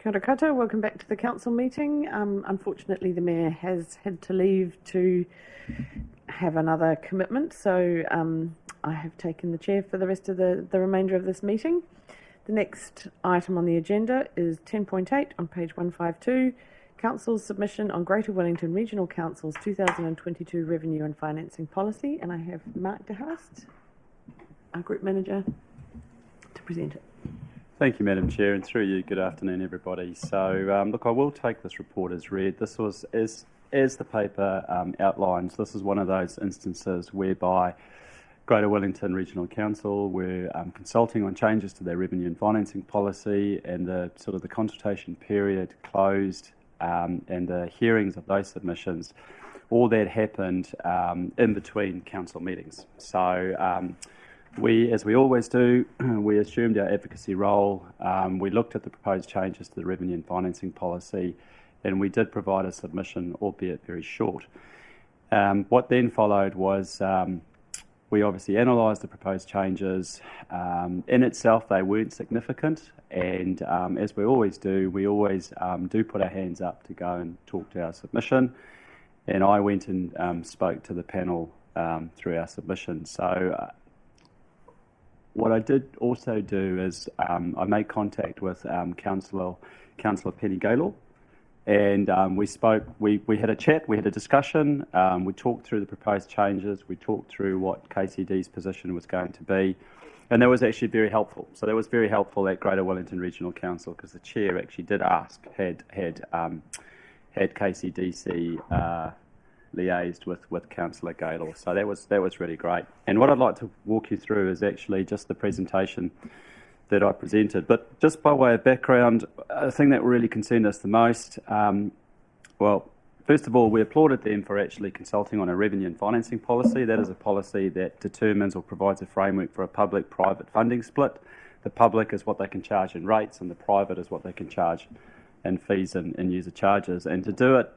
Kia ora koutou, welcome back to the council meeting. Unfortunately, the Mayor has had to leave to have another commitment, so I have taken the chair for the rest of the remainder of this meeting. The next item on the agenda is 10.8 on page 152, Council's submission on Greater Wellington Regional Council's 2022 Revenue and Financing Policy, and I have Mark DeHoust, our Group Manager, to present it. Thank you, Madam Chair, and through you, good afternoon, everybody. So, look, I will take this report as read. This was, as the paper outlines, this is one of those instances whereby Greater Wellington Regional Council were consulting on changes to their revenue and financing policy, and the consultation period closed, and the hearings of those submissions, all that happened in between council meetings. So, we, as we always do, we assumed our advocacy role. We looked at the proposed changes to the revenue and financing policy, and we did provide a submission, albeit very short. What then followed was we obviously analysed the proposed changes. In itself, they weren't significant, and as we always do put our hands up to go and talk to our submission. And I went and spoke to the panel through our submission. So. What I did also do is I made contact with Councillor Penny Gaylor, and we spoke. We had a chat, we had a discussion. We talked through the proposed changes. We talked through what KCD's position was going to be, and that was actually very helpful. So that was very helpful at Greater Wellington Regional Council, because the chair actually did ask had KCDC liaised with Councillor Gaylor. So that was really great. And what I'd like to walk you through is actually just the presentation that I presented. But just by way of background, the thing that really concerned us the most, well, first of all, we applauded them for actually consulting on a revenue and financing policy. That is a policy that determines or provides a framework for a public-private funding split. The public is what they can charge in rates, and the private is what they can charge in fees and user charges. And to do it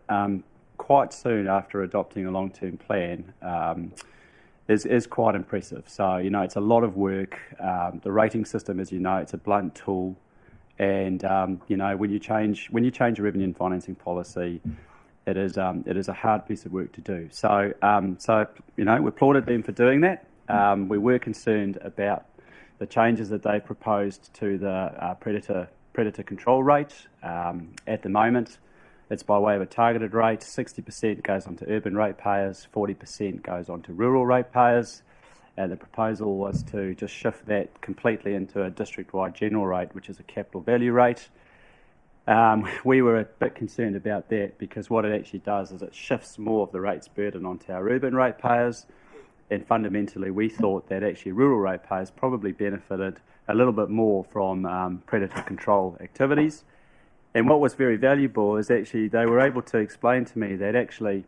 quite soon after adopting a long-term plan is quite impressive. So, it's a lot of work. The rating system, as you know, it's a blunt tool, and when you change a revenue and financing policy, it is a hard piece of work to do. So we applauded them for doing that. We were concerned about the changes that they proposed to the predator control rate. At the moment, it's by way of a targeted rate. 60% goes on to urban ratepayers, 40% goes on to rural ratepayers. And the proposal was to just shift that completely into a district-wide general rate, which is a capital value rate. We were a bit concerned about that, because what it actually does is it shifts more of the rates burden onto our urban ratepayers. And fundamentally, we thought that actually rural ratepayers probably benefited a little bit more from predator control activities. And what was very valuable is actually they were able to explain to me that actually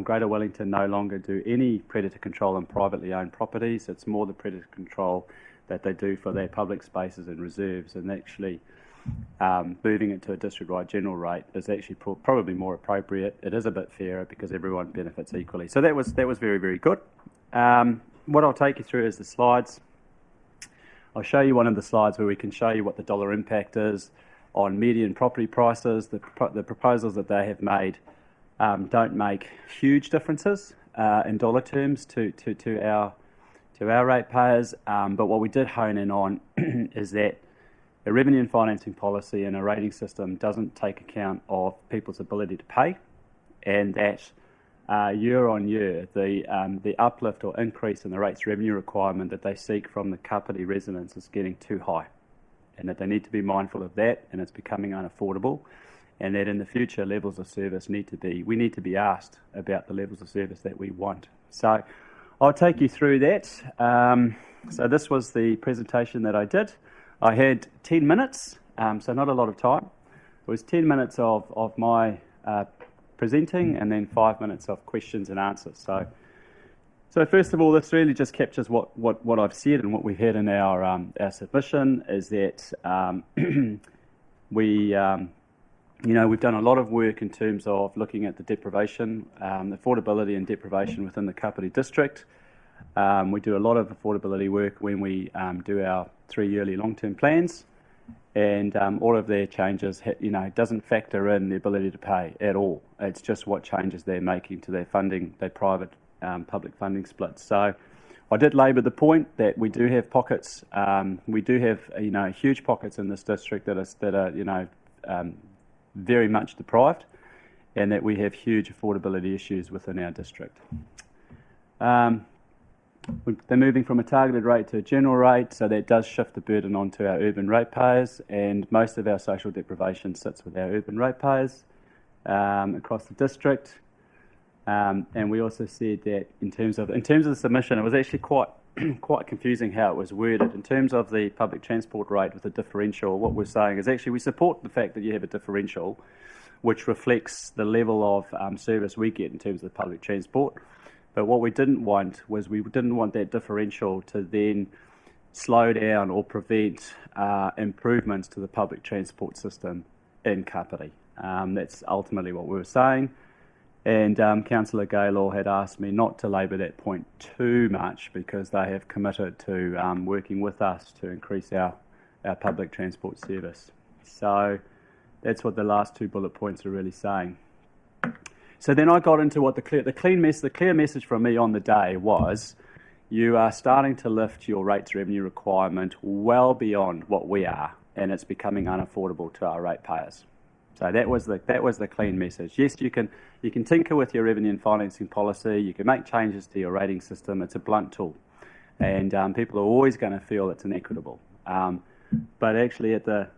Greater Wellington no longer do any predator control on privately owned properties. It's more the predator control that they do for their public spaces and reserves, and actually moving it to a district-wide general rate is actually probably more appropriate. It is a bit fairer because everyone benefits equally. So that was very, very good. What I'll take you through is the slides. I'll show you one of the slides where we can show you what the dollar impact is on median property prices. The proposals that they have made don't make huge differences in dollar terms to our ratepayers. But what we did hone in on is that a revenue and financing policy and a rating system doesn't take account of people's ability to pay, and that year on year the uplift or increase in the rates revenue requirement that they seek from the kapiti residents is getting too high, and that they need to be mindful of that, and it's becoming unaffordable, and that in the future levels of service we need to be asked about the levels of service that we want. So I'll take you through that. So this was the presentation that I did. I had 10 minutes, so not a lot of time. It was 10 minutes of my presenting, and then 5 minutes of questions and answers. So first of all, this really just captures what I've said, and what we had in our submission is that we've done a lot of work in terms of looking at the deprivation, affordability and deprivation within the Kapiti district. We do a lot of affordability work when we do our 3-yearly long-term plans, And all of their changes, doesn't factor in the ability to pay at all. It's just what changes they're making to their funding, their private public funding splits. So I did labour the point that we do have pockets. We do have huge pockets in this district that are very much deprived, and that we have huge affordability issues within our district. They're moving from a targeted rate to a general rate, so that does shift the burden onto our urban ratepayers, and most of our social deprivation sits with our urban ratepayers across the district. And we also said that in terms of the submission, it was actually quite confusing how it was worded. In terms of the public transport rate with a differential, what we're saying is actually we support the fact that you have a differential, which reflects the level of service we get in terms of public transport. But what we didn't want was that differential to then slow down or prevent improvements to the public transport system in Kapiti. That's ultimately what we were saying. And Councillor Gaylor had asked me not to labour that point too much because they have committed to working with us to increase our public transport service. So that's what the last two bullet points are really saying. So then I got into what the clear message from me on the day was, you are starting to lift your rates revenue requirement well beyond what we are, and it's becoming unaffordable to our ratepayers. So that was the clean message. Yes, you can tinker with your revenue and financing policy. You can make changes to your rating system. It's a blunt tool, and people are always going to feel it's inequitable. But actually, you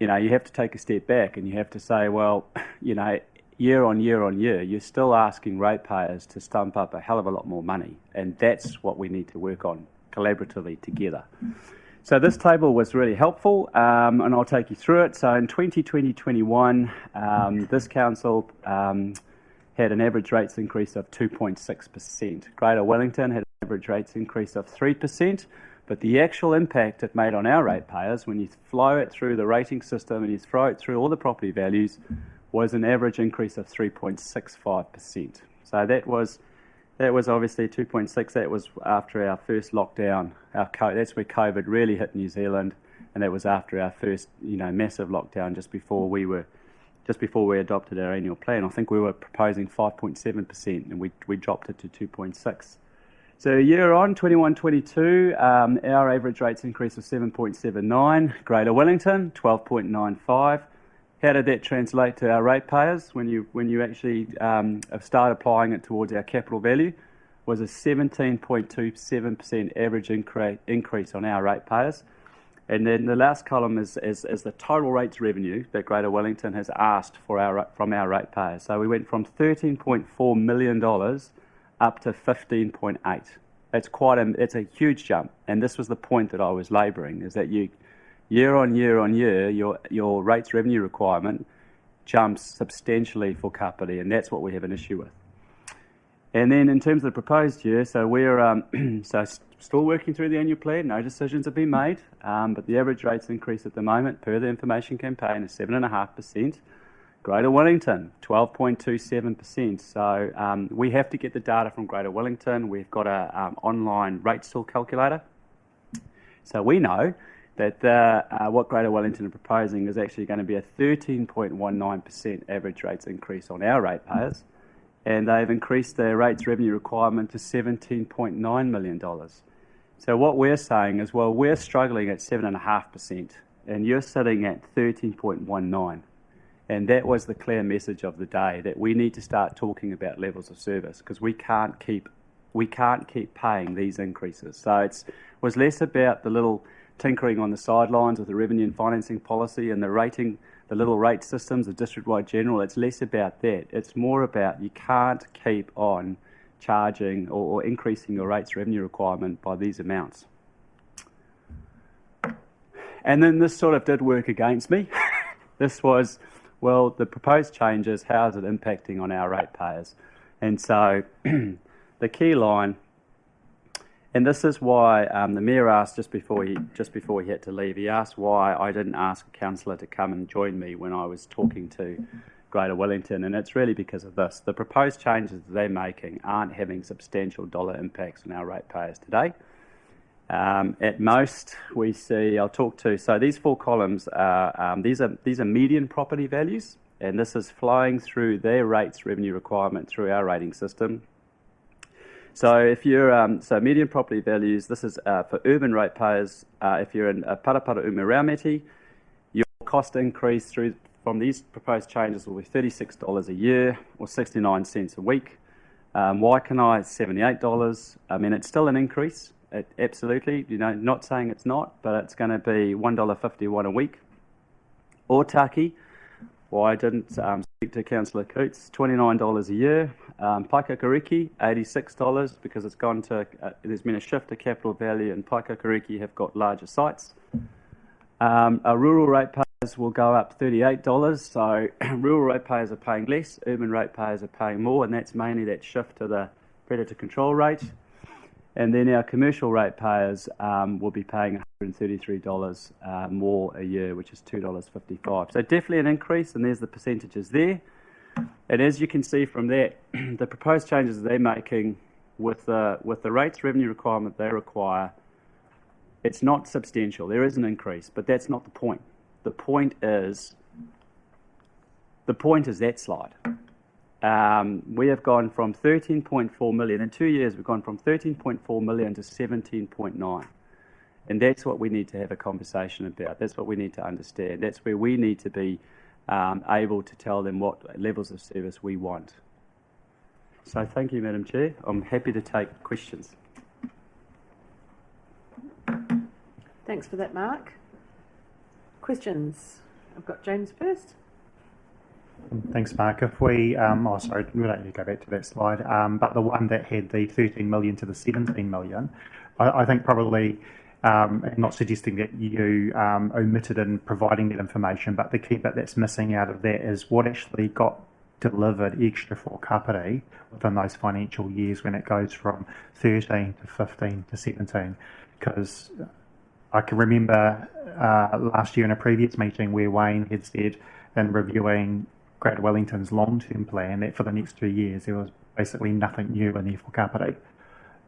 have to take a step back and you have to say, well, year on year, you're still asking ratepayers to stump up a hell of a lot more money, and that's what we need to work on collaboratively together. So this table was really helpful, and I'll take you through it. So in 2020-21, this council had an average rates increase of 2.6%. Greater Wellington had an average rates increase of 3%, but the actual impact it made on our ratepayers, when you flow it through the rating system and you throw it through all the property values, was an average increase of 3.65%. So that was obviously 2.6. That was after our first lockdown. That's where COVID really hit New Zealand, and that was after our first, massive lockdown just before we adopted our annual plan. I think we were proposing 5.7%, and we dropped it to 2.6. So year on, 21-22, our average rates increase was 7.79. Greater Wellington, 12.95. How did that translate to our ratepayers when you actually start applying it towards our capital value? Was a 17.27% average increase on our ratepayers. And then the last column is the total rates revenue that Greater Wellington has asked from our ratepayers. So we went from $13.4 million up to 15.8. It's a huge jump. And this was the point that I was labouring, is that year on year, your rates revenue requirement jumps substantially for Kapiti, and that's what we have an issue with. And then in terms of the proposed year, so we're still working through the annual plan. No decisions have been made, but the average rates increase at the moment per the information campaign is 7.5%. Greater Wellington, 12.27%. So we have to get the data from Greater Wellington. We've got an online rate tool calculator, so we know that what Greater Wellington are proposing is actually going to be a 13.19% average rates increase on our ratepayers, and they've increased their rates revenue requirement to $17.9 million. So what we're saying is, well, we're struggling at 7.5%, and you're sitting at 13.19%. And that was the clear message of the day, that we need to start talking about levels of service, because we can't keep paying these increases. So it was less about the little tinkering on the sidelines with the revenue and financing policy and the little rate systems, the district-wide general. It's less about that. It's more about you can't keep on charging or increasing your rates revenue requirement by these amounts. And then this sort of did work against me. This was, well, the proposed changes, how is it impacting on our ratepayers? And so the key line, and this is why the Mayor asked just before he had to leave, he asked why I didn't ask a councillor to come and join me when I was talking to Greater Wellington, and it's really because of this. The proposed changes that they're making aren't having substantial dollar impacts on our ratepayers today. At most, we see, so these 4 columns are, these are median property values, and this is flowing through their rates revenue requirement through our rating system. So if you're, median property values, this is for urban ratepayers. If you're in Parapara Umaraumeti, your cost increase from these proposed changes will be $36 a year or 69 cents a week. Waikanae, $78. I mean, it's still an increase. Absolutely, not saying it's not, but it's going to be $1.51 a week. Otaki, well, I didn't speak to Councillor Coots, $29 a year. Paikakariki, $86 because it's gone to, there's been a shift to capital value, and Paikakariki have got larger sites. Our rural ratepayers will go up $38, so rural ratepayers are paying less, urban ratepayers are paying more, and that's mainly that shift to the predator control rate. And then our commercial ratepayers will be paying $133 more a year, which is $2.55. So definitely an increase, and there's the percentages there. And as you can see from that, the proposed changes they're making with the rates revenue requirement they require, it's not substantial. There is an increase, but that's not the point. The point is that slide. We have gone from 13.4 million. In 2 years, we've gone from 13.4 million to 17.9. And that's what we need to have a conversation about. That's what we need to understand. That's where we need to be able to tell them what levels of service we want. So thank you, Madam Chair. I'm happy to take questions. Thanks for that, Mark. Questions? I've got James first. Thanks, Mark. If we, sorry, we don't need to go back to that slide, but the one that had the 13 million to the 17 million, I think probably, not suggesting that you omitted in providing that information, but the key bit that's missing out of that is what actually got delivered extra for Kapiti within those financial years when it goes from 13 to 15 to 17. Because I can remember last year in a previous meeting where Wayne had said in reviewing Greater Wellington's long-term plan that for the next 2 years there was basically nothing new in there for Kapiti.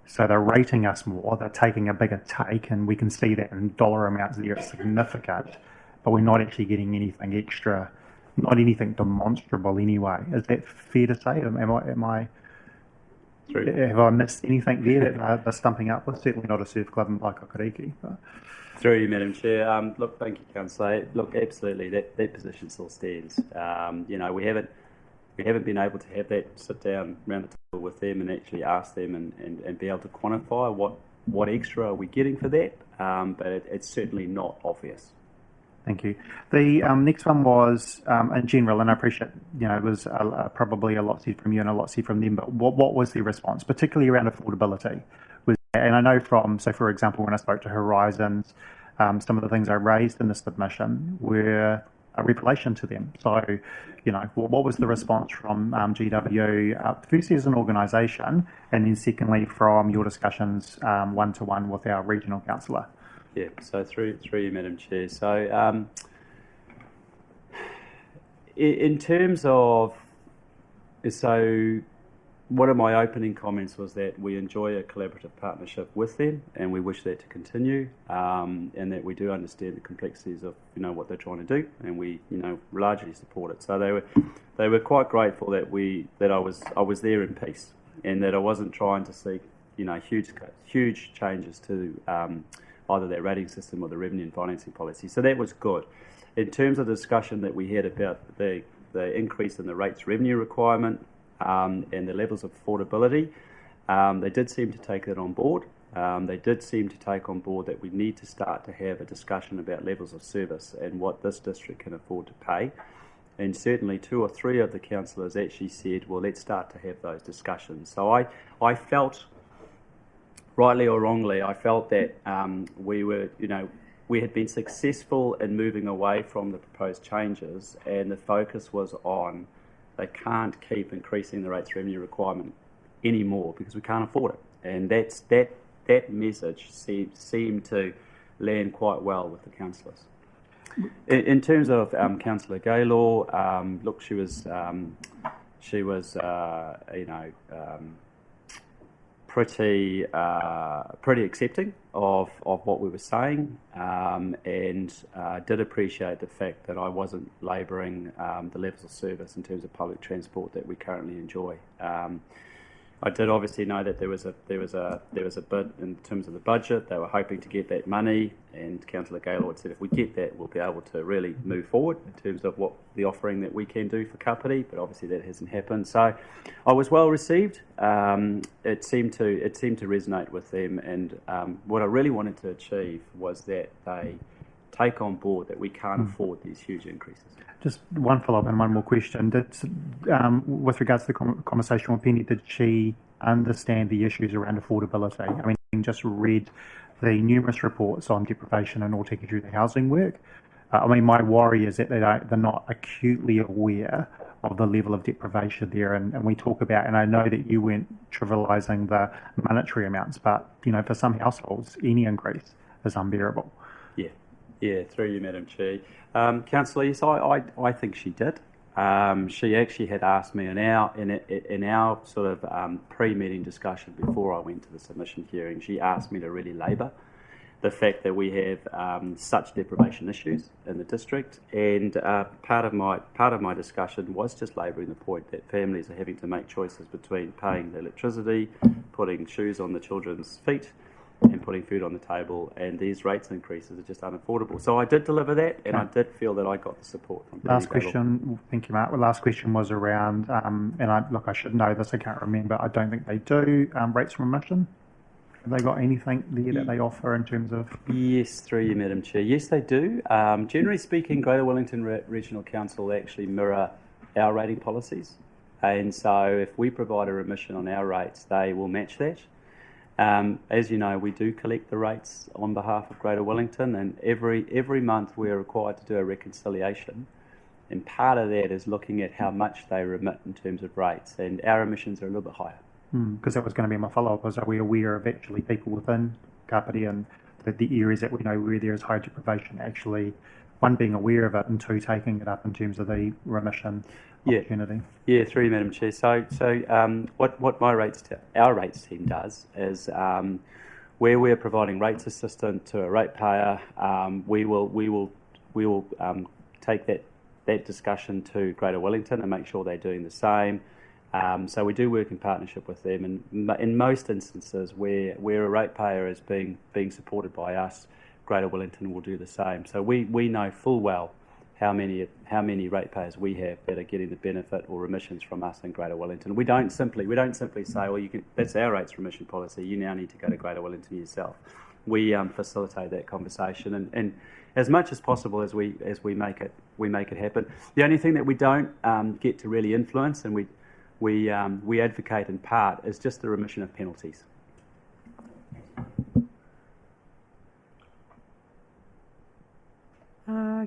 So they're rating us more, they're taking a bigger take, and we can see that in dollar amounts there it's significant, but we're not actually getting anything extra, not anything demonstrable anyway. Is that fair to say? Have I missed anything there that they're stumping up with? Certainly not a surf club in Paikakariki. Through you, Madam Chair. Look, thank you, Councillor. Look, absolutely, that position still stands. We haven't been able to have that sit down around the table with them and actually ask them and be able to quantify what extra are we getting for that. But it's certainly not obvious. Thank you. The next one was in general, and I appreciate it was probably a lot said from you and a lot said from them. But what was their response, particularly around affordability? And I know for example, when I spoke to Horizons, some of the things I raised in the submission were a revelation to them. So, what was the response from GW, firstly as an organisation, and then secondly from your discussions one-to-one with our regional councillor? Yeah, so through you, Madam Chair. So in terms of, one of my opening comments was that we enjoy a collaborative partnership with them and we wish that to continue, and that we do understand the complexities of what they're trying to do, and we largely support it. So they were quite grateful that I was there in peace, and that I wasn't trying to seek huge changes to either their rating system or the revenue and financing policy. So that was good. In terms of the discussion that we had about the increase in the rates revenue requirement and the levels of affordability, they did seem to take that on board. They did seem to take on board that we need to start to have a discussion about levels of service and what this district can afford to pay. And certainly 2 or 3 of the councillors actually said, well, let's start to have those discussions. So I felt, rightly or wrongly, I felt that we had been successful in moving away from the proposed changes, and the focus was on they can't keep increasing the rates revenue requirement anymore because we can't afford it. And that message seemed to land quite well with the councillors. In terms of Councillor Gaylor, look, she was pretty accepting of what we were saying, and did appreciate the fact that I wasn't labouring the levels of service in terms of public transport that we currently enjoy. I did obviously know that there was a bid in terms of the budget. They were hoping to get that money, and Councillor Gaylord said if we get that, we'll be able to really move forward in terms of what the offering that we can do for Kapiti. But obviously that hasn't happened. So I was well received. It seemed to resonate with them, and what I really wanted to achieve was that they take on board that we can't afford these huge increases. Just one follow-up and one more question. With regards to the conversation with Penny, did she understand the issues around affordability? I mean, just read the numerous reports on deprivation and all taken through the housing work. I mean, my worry is that they're not acutely aware of the level of deprivation there. And we talk about, and I know that you weren't trivialising the monetary amounts, but, for some households, any increase is unbearable. Yeah, through you, Madam Chair. Councillor, yes, I think she did. She actually had asked me in our sort of pre-meeting discussion before I went to the submission hearing. She asked me to really labour the fact that we have such deprivation issues in the district, and part of my discussion was just labouring the point that families are having to make choices between paying the electricity, putting shoes on the children's feet, and putting food on the table, and these rates increases are just unaffordable. So I did deliver that, and I did feel that I got the support from Last question, thank you, Mark. The last question was around, and I should know this, I can't remember, I don't think they do, rates from remission. Have they got anything there that they offer in terms of? Yes, through you, Madam Chair. Yes, they do. Generally speaking, Greater Wellington Regional Council actually mirror our rating policies, and so if we provide a remission on our rates, they will match that. As you know, we do collect the rates on behalf of Greater Wellington, and every month we are required to do a reconciliation, and part of that is looking at how much they remit in terms of rates, and our remissions are a little bit higher. Because that was going to be my follow-up, was are we aware of actually people within Kapiti and the areas that we know where there is high deprivation, actually, one, being aware of it, and two, taking it up in terms of the remission opportunity? Yeah, through you, Madam Chair. So what our rates team does is where we're providing rates assistance to a ratepayer, we will take that discussion to Greater Wellington and make sure they're doing the same. So we do work in partnership with them, and in most instances where a ratepayer is being supported by us, Greater Wellington will do the same. So we know full well how many ratepayers we have that are getting the benefit or remissions from us in Greater Wellington. We don't simply say, well, that's our rates remission policy, you now need to go to Greater Wellington yourself. We facilitate that conversation, and as much as possible as we make it happen. The only thing that we don't get to really influence, and we advocate in part, is just the remission of penalties.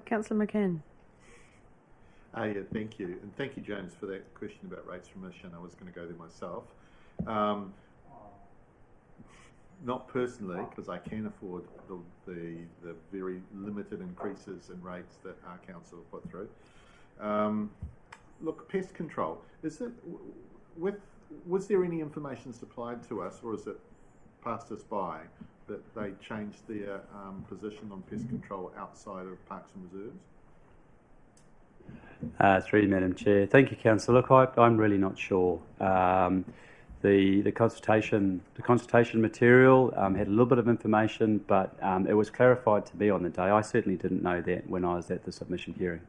Councillor McCann. Yeah, thank you. And thank you, James, for that question about rates remission. I was going to go there myself. Not personally, because I can afford the very limited increases in rates that our council have put through. Look, pest control. Was there any information supplied to us, or is it passed us by, that they changed their position on pest control outside of parks and reserves? Through you, Madam Chair. Thank you, Councillor. Look, I'm really not sure. The consultation material had a little bit of information, but it was clarified to me on the day. I certainly didn't know that when I was at the submission hearing.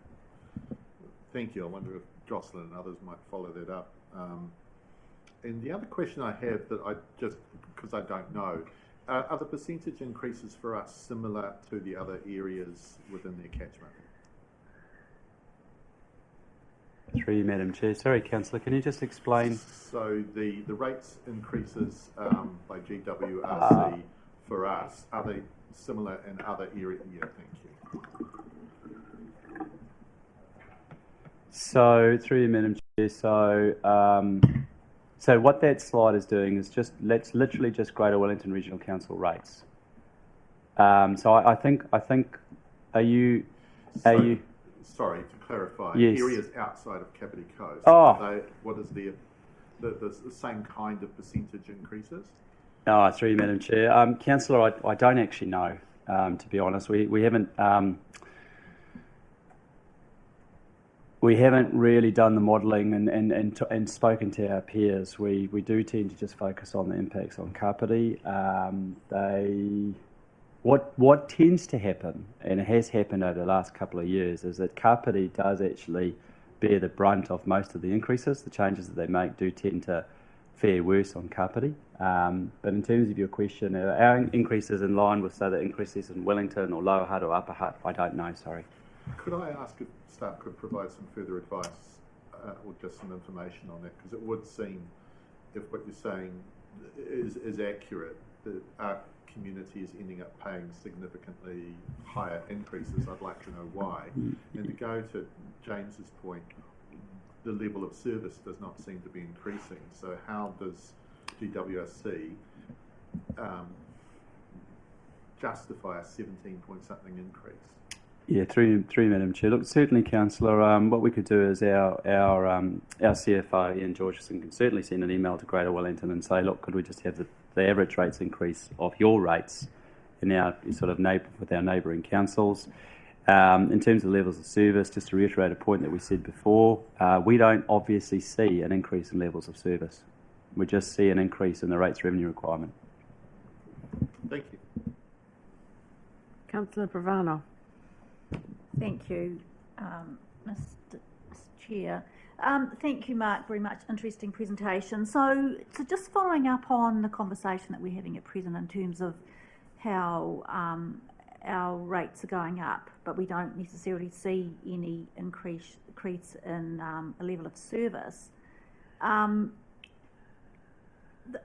Thank you. I wonder if Jocelyn and others might follow that up. And the other question I have, that I just, because I don't know, are the percentage increases for us similar to the other areas within their catchment? Through you, Madam Chair. Sorry, Councillor, can you just explain? So the rates increases by GWRC for us, are they similar in other areas? Yeah, thank you. So, through you, Madam Chair, so what that slide is doing is let's literally just Greater Wellington Regional Council rates. So I think, are you? Sorry, to clarify, yes. Areas outside of Kapiti Coast. Oh. What is the the same kind of percentage increases? Through you, Madam Chair. Councillor, I don't actually know, to be honest. We haven't really done the modelling and spoken to our peers. We do tend to just focus on the impacts on Kapiti. What tends to happen, and it has happened over the last couple of years, is that Kapiti does actually bear the brunt of most of the increases. The changes that they make do tend to fare worse on Kapiti. But in terms of your question, are our increases in line with, say, the increases in Wellington or Lower Hutt or Upper Hutt? I don't know, sorry. Could I ask if staff could provide some further advice or just some information on that? Because it would seem, if what you're saying is accurate, that our community is ending up paying significantly higher increases. I'd like to know why. And to go to James's point, the level of service does not seem to be increasing. So how does GWSC justify a 17-point-something increase? Yeah, through Madam Chair. Look, certainly, Councillor, what we could do is our CFO, Ian Georgeson, can certainly send an email to Greater Wellington and say, look, could we just have the average rates increase of your rates in our sort of with our neighbouring councils. In terms of levels of service, just to reiterate a point that we said before, we don't obviously see an increase in levels of service. We just see an increase in the rates revenue requirement. Thank you. Councillor Pravano. Thank you, Mr. Chair. Thank you, Mark, very much. Interesting presentation. So just following up on the conversation that we're having at present in terms of how our rates are going up, but we don't necessarily see any increase in a level of service.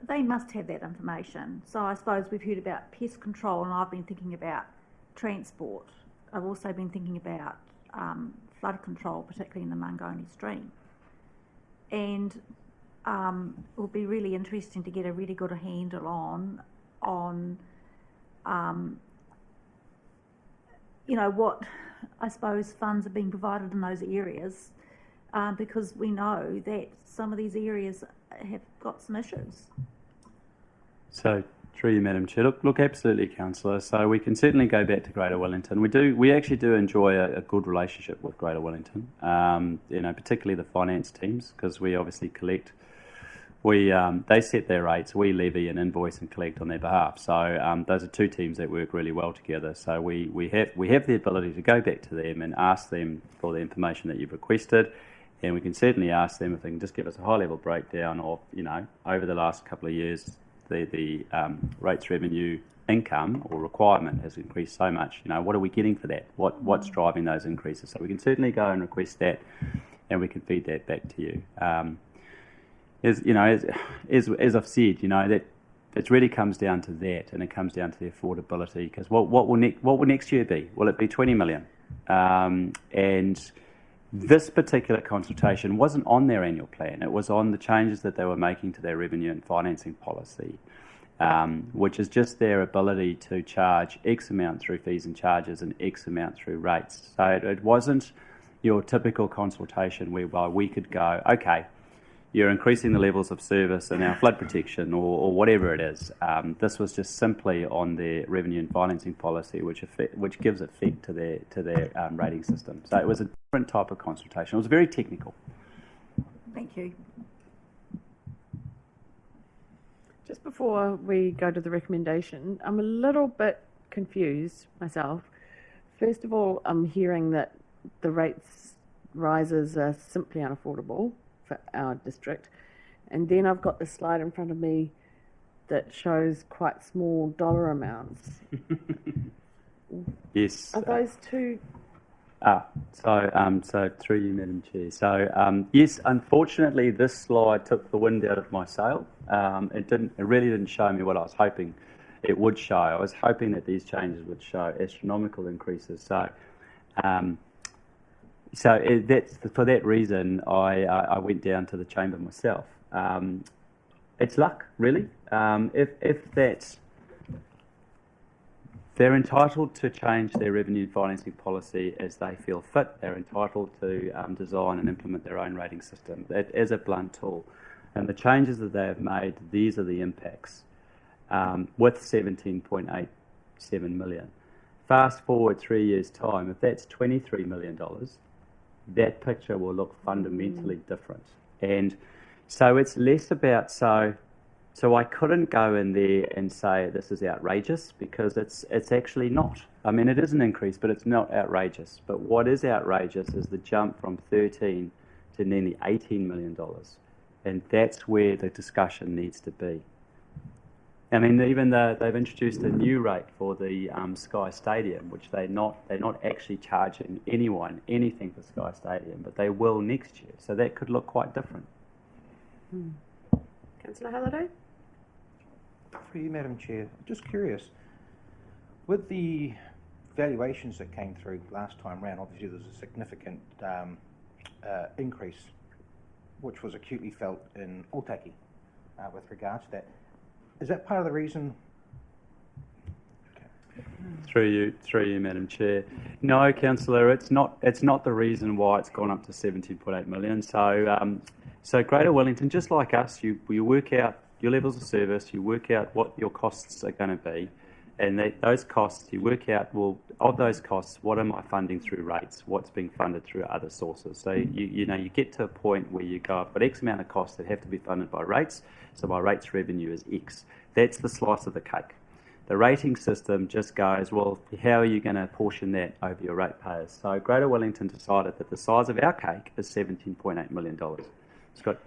They must have that information. So I suppose we've heard about pest control, and I've been thinking about transport. I've also been thinking about flood control, particularly in the Mangoni stream. And it would be really interesting to get a really good handle on what, I suppose, funds are being provided in those areas, because we know that some of these areas have got some issues. So, through you, Madam Chair. Look, absolutely, Councillor. So we can certainly go back to Greater Wellington. We actually do enjoy a good relationship with Greater Wellington. Particularly the finance teams, because we obviously collect. They set their rates, we levy and invoice and collect on their behalf. So those are two teams that work really well together. So we have the ability to go back to them and ask them for the information that you've requested, and we can certainly ask them if they can just give us a high-level breakdown of, over the last couple of years, the rates revenue income or requirement has increased so much. What are we getting for that? What's driving those increases? So we can certainly go and request that, and we can feed that back to you. As I've said, that it really comes down to that, and it comes down to the affordability. Because what will next year be? Will it be 20 million? And this particular consultation wasn't on their annual plan. It was on the changes that they were making to their revenue and financing policy, which is just their ability to charge X amount through fees and charges and X amount through rates. So it wasn't your typical consultation whereby we could go, okay, you're increasing the levels of service in our flood protection or whatever it is. This was just simply on their revenue and financing policy, which gives effect to their rating system. So it was a different type of consultation. It was very technical. Thank you. Just before we go to the recommendation, I'm a little bit confused myself. First of all, I'm hearing that the rates rises are simply unaffordable for our district, and then I've got the slide in front of me that shows quite small dollar amounts. Yes. Are those two? So through you, Madam Chair. So yes, unfortunately, this slide took the wind out of my sail. It really didn't show me what I was hoping it would show. I was hoping that these changes would show astronomical increases. So that's for that reason I went down to the chamber myself. It's luck, really. If that's, they're entitled to change their revenue financing policy as they feel fit. They're entitled to design and implement their own rating system. That is a blunt tool. And the changes that they have made, these are the impacts, with 17.87 million. Fast forward 3 years' time, if that's $23 million, that picture will look fundamentally different. And so it's less about, so I couldn't go in there and say this is outrageous, because it's actually not. I mean, it is an increase, but it's not outrageous. But what is outrageous is the jump from 13 to nearly $18 million. And that's where the discussion needs to be. I mean, even though they've introduced a new rate for the Sky Stadium, which they're not actually charging anyone anything for Sky Stadium, but they will next year. So that could look quite different. Councillor Halliday? For you, Madam Chair, just curious, with the valuations that came through last time round, obviously there's a significant increase, which was acutely felt in Otaki with regards to that. Is that part of the reason? Through you, Madam Chair. No, Councillor, it's not the reason why it's gone up to 17.8 million. So Greater Wellington, just like us, you work out your levels of service, you work out what your costs are going to be, and those costs, you work out, well, of those costs, what am I funding through rates? What's being funded through other sources? So you get to a point where you go, I've got X amount of costs that have to be funded by rates, so my rates revenue is X. That's the slice of the cake. The rating system just goes, well, how are you going to apportion that over your ratepayers? So Greater Wellington decided that the size of our cake is $17.8 million. Scott,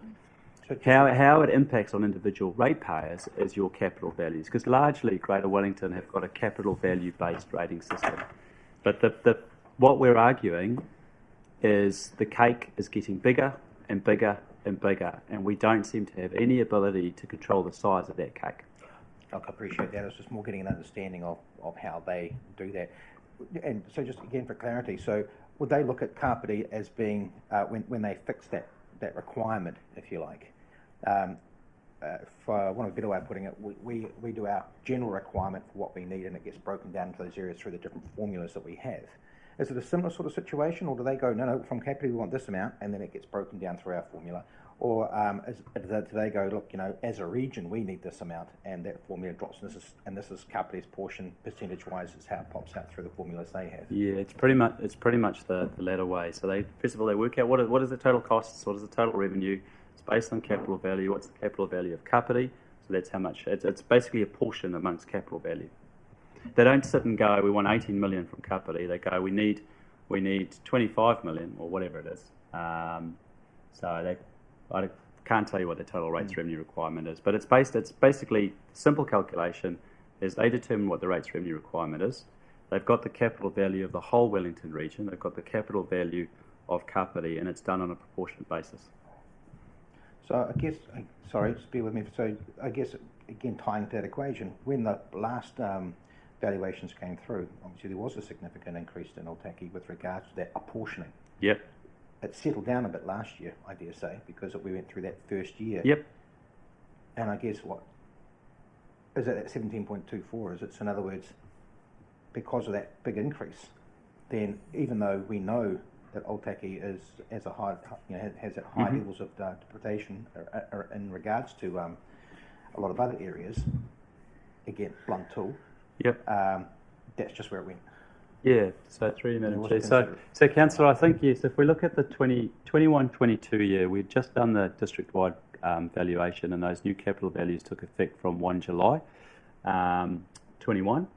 how it impacts on individual ratepayers is your capital values, because largely Greater Wellington have got a capital value-based rating system. But what we're arguing is the cake is getting bigger and bigger and bigger, and we don't seem to have any ability to control the size of that cake. I appreciate that. It's just more getting an understanding of how they do that. And so just again for clarity, so would they look at Kapiti as being, when they fix that requirement, if you like, for one of a better way of putting it, we do our general requirement for what we need, and it gets broken down into those areas through the different formulas that we have. Is it a similar sort of situation, or do they go, no, from Kapiti we want this amount, and then it gets broken down through our formula? Or do they go, look, as a region we need this amount, and that formula drops, and this is Kapiti's portion, percentage-wise, is how it pops out through the formulas they have? Yeah, it's pretty much the latter way. So first of all they work out what is the total costs, what is the total revenue. It's based on capital value. What's the capital value of Kapiti? So that's how much. It's basically a portion amongst capital value. They don't sit and go, we want 18 million from Kapiti. They go, we need 25 million or whatever it is. I can't tell you what the total rates revenue requirement is, but it's basically simple calculation. Is they determine what the rates revenue requirement is. They've got the capital value of the whole Wellington region. They've got the capital value of Kapiti, and it's done on a proportionate basis. So I guess, sorry, just bear with me. So I guess, again, tying to that equation, when the last valuations came through, obviously there was a significant increase in Otaki with regards to that apportioning. Yep. It settled down a bit last year, I dare say, because we went through that first year. Yep. And I guess what? Is it at 17.24? Is it, so in other words, because of that big increase, then even though we know that Otaki has a high, has that high levels of depredation in regards to a lot of other areas, again, blunt tool. Yep. That's just where it went. Yeah, so 3 minutes. So Councillor, I think, yes, if we look at the 21-22 year, we've just done the district-wide valuation, and those new capital values took effect from 1 July 21.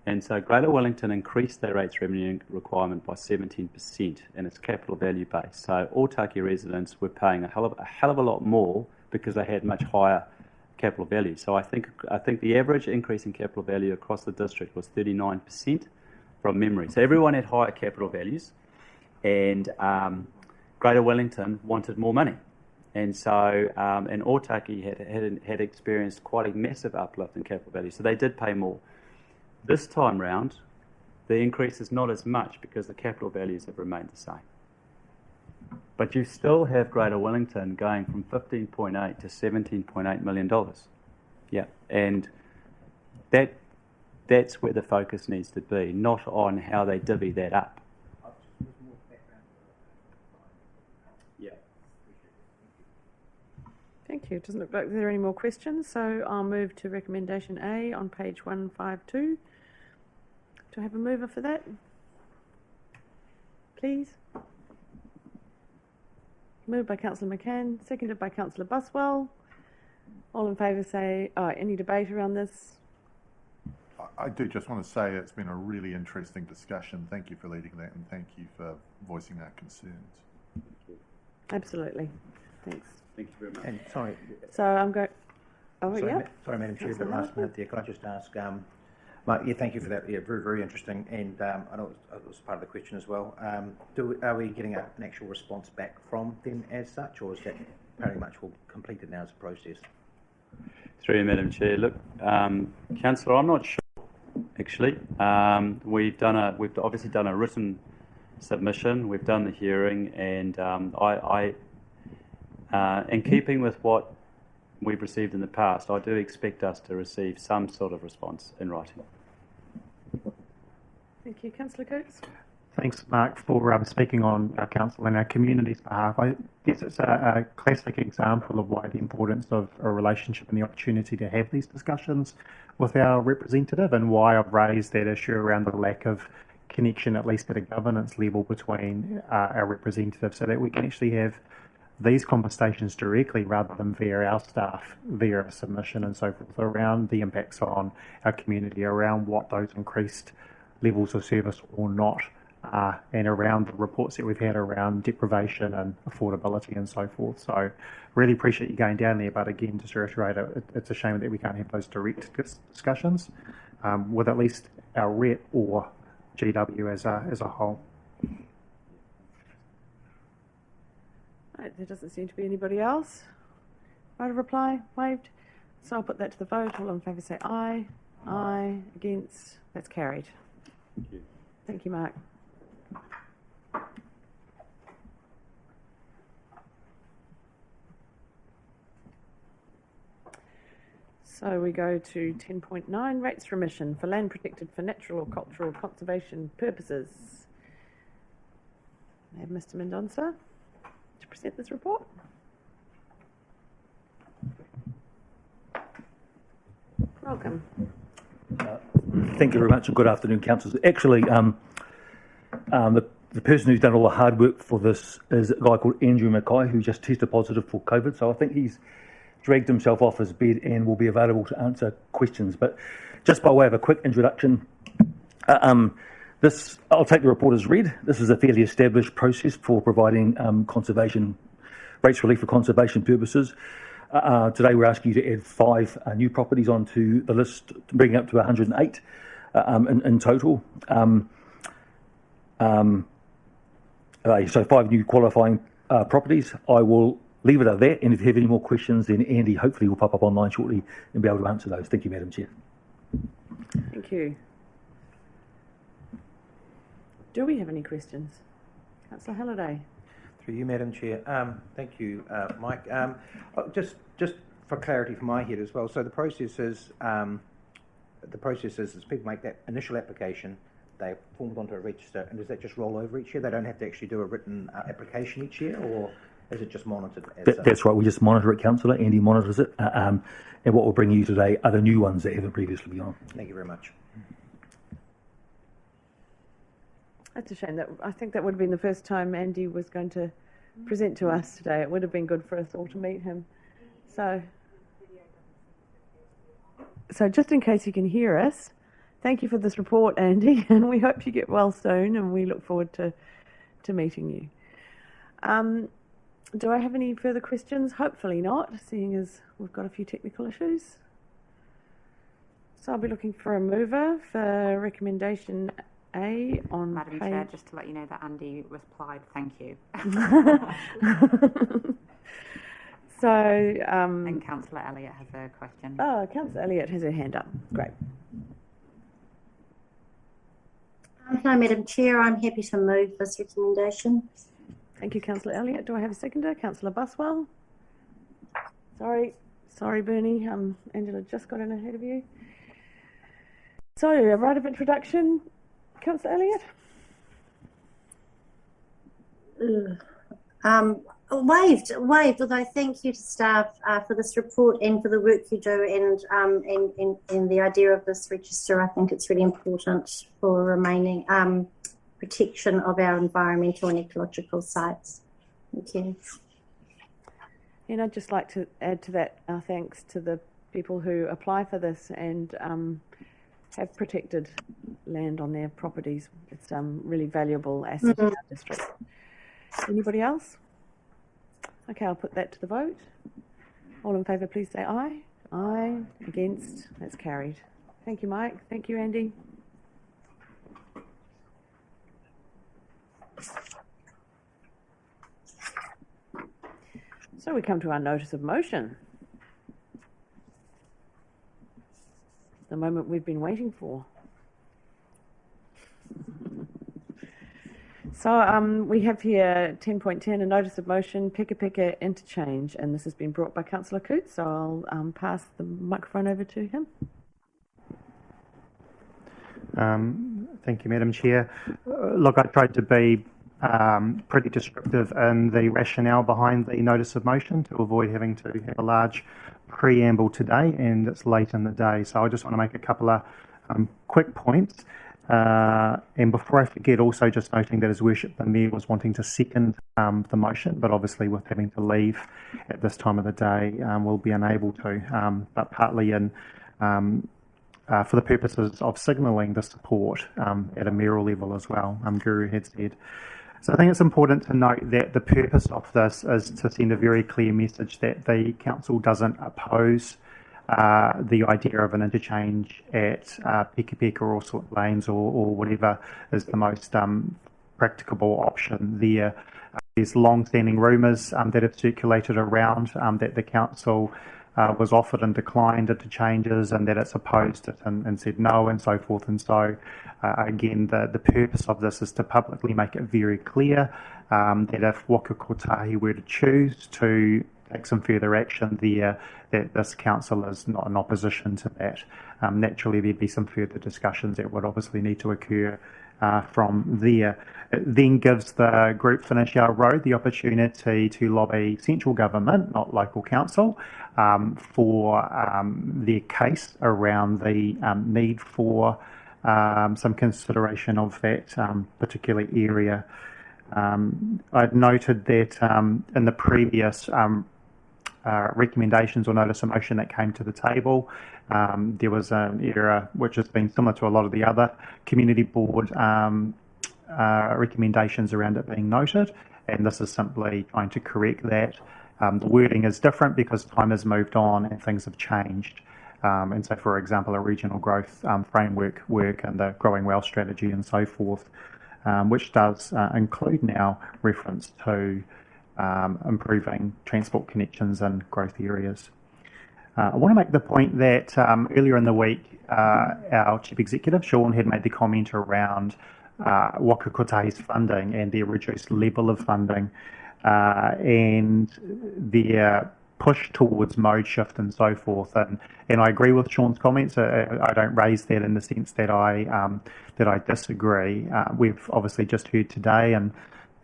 And so Greater Wellington increased their rates revenue requirement by 17% in its capital value base. So Otaki residents were paying a hell of a lot more because they had much higher capital value. So I think the average increase in capital value across the district was 39%. From memory. So everyone had higher capital values, and Greater Wellington wanted more money. And so, and Otaki had experienced quite a massive uplift in capital value, so they did pay more. This time round, the increase is not as much because the capital values have remained the same. But you still have Greater Wellington going from $15.8 to $17.8 million. Yeah, and that's where the focus needs to be, not on how they divvy that up. Yeah. Thank you. It doesn't look like there are any more questions, so I'll move to recommendation A on page 152. Do I have a mover for that? Please. Moved by Councillor McCann, seconded by Councillor Buswell. All in favour say, any debate around this? I do just want to say it's been a really interesting discussion. Thank you for leading that, and thank you for voicing our concerns. Absolutely. Thanks. Thank you very much. And sorry, So I'm going. Oh, sorry, yeah. sorry, Madam Chair, but Councillor last minute there, could I just ask, Mark, yeah, thank you for that. Yeah, very, very interesting. And I know it was part of the question as well. Are we getting an actual response back from them as such, or is that pretty much all completed now as a process? Through you, Madam Chair. Look, Councillor, I'm not sure, actually. We've obviously done a written submission, we've done the hearing, and in keeping with what we've received in the past, I do expect us to receive some sort of response in writing. Thank you. Councillor Coates. Thanks, Mark, for speaking on our council and our community's behalf. I guess it's a classic example of why the importance of a relationship and the opportunity to have these discussions with our representative, and why I've raised that issue around the lack of connection, at least at a governance level, between our representatives, so that we can actually have these conversations directly rather than via our staff, via a submission and so forth, around the impacts on our community, around what those increased levels of service or not are, and around the reports that we've had around deprivation and affordability and so forth. So really appreciate you going down there, but again, just to reiterate, it's a shame that we can't have those direct discussions with at least our rep or GW as a whole. Right, there doesn't seem to be anybody else. Right of reply, waived. So I'll put that to the vote. All in favour say aye. Aye. Against. That's carried. Thank you. Thank you, Mark. So we go to 10.9, rates remission for land protected for natural or cultural conservation purposes. I have Mr. Mendonça to present this report. Welcome. Thank you very much, and good afternoon, councillors. Actually, the person who's done all the hard work for this is a guy called Andrew Mackay, who just tested positive for COVID. So I think he's dragged himself off his bed and will be available to answer questions. But just by way of a quick introduction, I'll take the report as read. This is a fairly established process for providing conservation rates relief for conservation purposes. Today we're asking you to add 5 new properties onto the list, bringing up to 108 in total. So 5 new qualifying properties. I will leave it at that, and if you have any more questions, then Andy hopefully will pop up online shortly and be able to answer those. Thank you, Madam Chair. Thank you. Do we have any questions? Councillor Halliday. Through you, Madam Chair. Thank you, Mike. Just for clarity from my head as well. So the process is people make that initial application, they're formed onto a register, and does that just roll over each year? They don't have to actually do a written application each year, or is it just monitored? That's right. We just monitor it, Councillor. Andy monitors it, and what we'll bring you today are the new ones that haven't previously been on. Thank you very much. That's a shame. That I think that would have been the first time Andy was going to present to us today. It would have been good for us all to meet him. So just in case you can hear us, thank you for this report, Andy, and we hope you get well soon, and we look forward to meeting you. Do I have any further questions? Hopefully not, seeing as we've got a few technical issues. So I'll be looking for a mover for recommendation A on Madam Chair, just to let you know that Andy replied, thank you. So, and Councillor Elliott has a question. Oh, Councillor Elliott has her hand up. Great. Hello, Madam Chair. I'm happy to move this recommendation. Thank you, Councillor Elliott. Do I have a seconder? Councillor Buswell. Sorry, Bernie. Angela just got in ahead of you. So, a right of introduction, Councillor Elliott. Waived. Although thank you to staff for this report and for the work you do, and the idea of this register. I think it's really important for remaining protection of our environmental and ecological sites. Thank you. And I'd just like to add to that our thanks to the people who apply for this and have protected land on their properties. It's really valuable asset in our district. Anybody else? Okay, I'll put that to the vote. All in favour, please say aye. Aye. Against? That's carried. Thank you, Mike. Thank you, Andy. So we come to our notice of motion. The moment we've been waiting for. So we have here 10.10, a notice of motion, Peka Peka interchange, and this has been brought by Councillor Coote, so I'll pass the microphone over to him. Thank you, Madam Chair. Look, I tried to be pretty descriptive in the rationale behind the notice of motion to avoid having to have a large preamble today, and it's late in the day, so I just want to make a couple of quick points. And before I forget, also just noting that His Worship the Mayor was wanting to second the motion, but obviously with having to leave at this time of the day, we'll be unable to, but partly in for the purposes of signalling the support at a mayoral level as well, Guru had said. So I think it's important to note that the purpose of this is to send a very clear message that the council doesn't oppose the idea of an interchange at Peka Peka or Salt Lanes or whatever is the most practicable option there. There's long-standing rumours that have circulated around that the council was offered and declined interchanges and that it's opposed it and said no and so forth. And so, again, the purpose of this is to publicly make it very clear that if Waka Kotahi were to choose to take some further action there, that this council is not in opposition to that. Naturally, there'd be some further discussions that would obviously need to occur from there. It then gives the group Finishar Road the opportunity to lobby central government, not local council, for their case around the need for some consideration of that particular area. I'd noted that in the previous recommendations or notice of motion that came to the table, there was an error which has been similar to a lot of the other community board recommendations around it being noted, and this is simply trying to correct that. The wording is different because time has moved on and things have changed. And so, for example, a regional growth framework work and the growing well strategy and so forth, which does include now reference to improving transport connections in growth areas. I want to make the point that earlier in the week, our Chief Executive, Sean, had made the comment around Waka Kotahi's funding and their reduced level of funding and their push towards mode shift and so forth. And I agree with Sean's comments. I don't raise that in the sense that I disagree. We've obviously just heard today and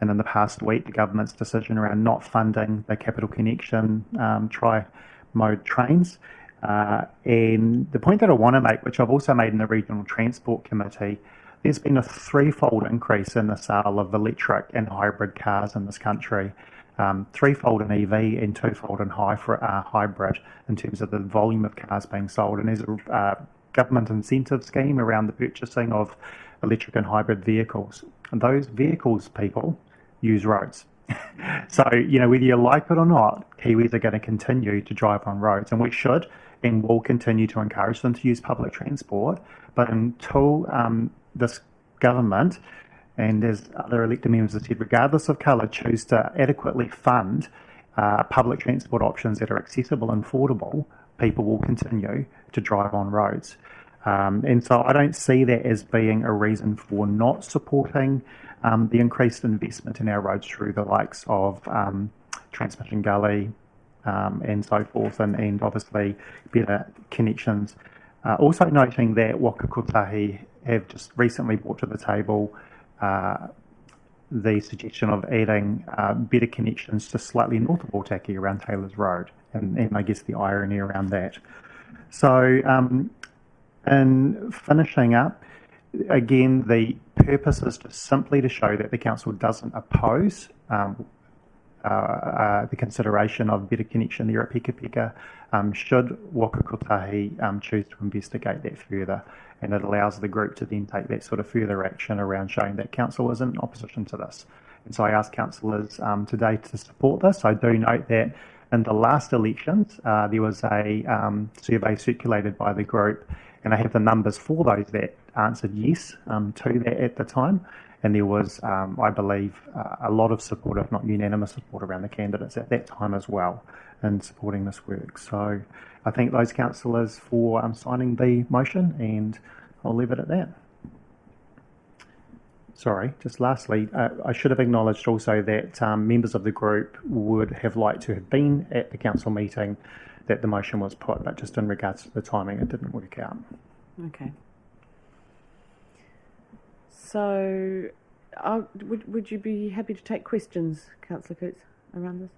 in the past week the government's decision around not funding the Capital Connection tri-mode trains. And the point that I want to make, which I've also made in the Regional Transport Committee, there's been a threefold increase in the sale of electric and hybrid cars in this country. Threefold in EV and twofold in hybrid in terms of the volume of cars being sold. And there's a government incentive scheme around the purchasing of electric and hybrid vehicles. And those vehicles, people, use roads. So, whether you like it or not, Kiwis are going to continue to drive on roads, and we should and will continue to encourage them to use public transport. But until this government, and as other elected members have said, regardless of colour, choose to adequately fund public transport options that are accessible and affordable, people will continue to drive on roads. And so I don't see that as being a reason for not supporting the increased investment in our roads through the likes of Transmission Gully and so forth, and obviously better connections. Also noting that Waka Kotahi have just recently brought to the table the suggestion of adding better connections to slightly north of Otaki around Taylor's Road, and I guess the irony around that. So, in finishing up, again, the purpose is just simply to show that the council doesn't oppose the consideration of better connection there at Peka Peka, should Waka Kotahi choose to investigate that further. And it allows the group to then take that sort of further action around showing that council is in opposition to this. And so I ask councillors today to support this. I do note that in the last elections, there was a survey circulated by the group, and I have the numbers for those that answered yes to that at the time. And there was, I believe, a lot of support, if not unanimous support, around the candidates at that time as well in supporting this work. So I thank those councillors for signing the motion, and I'll leave it at that. Sorry, just lastly, I should have acknowledged also that members of the group would have liked to have been at the council meeting that the motion was put, but just in regards to the timing, it didn't work out. Okay. So, would you be happy to take questions, Councillor Coates, around this?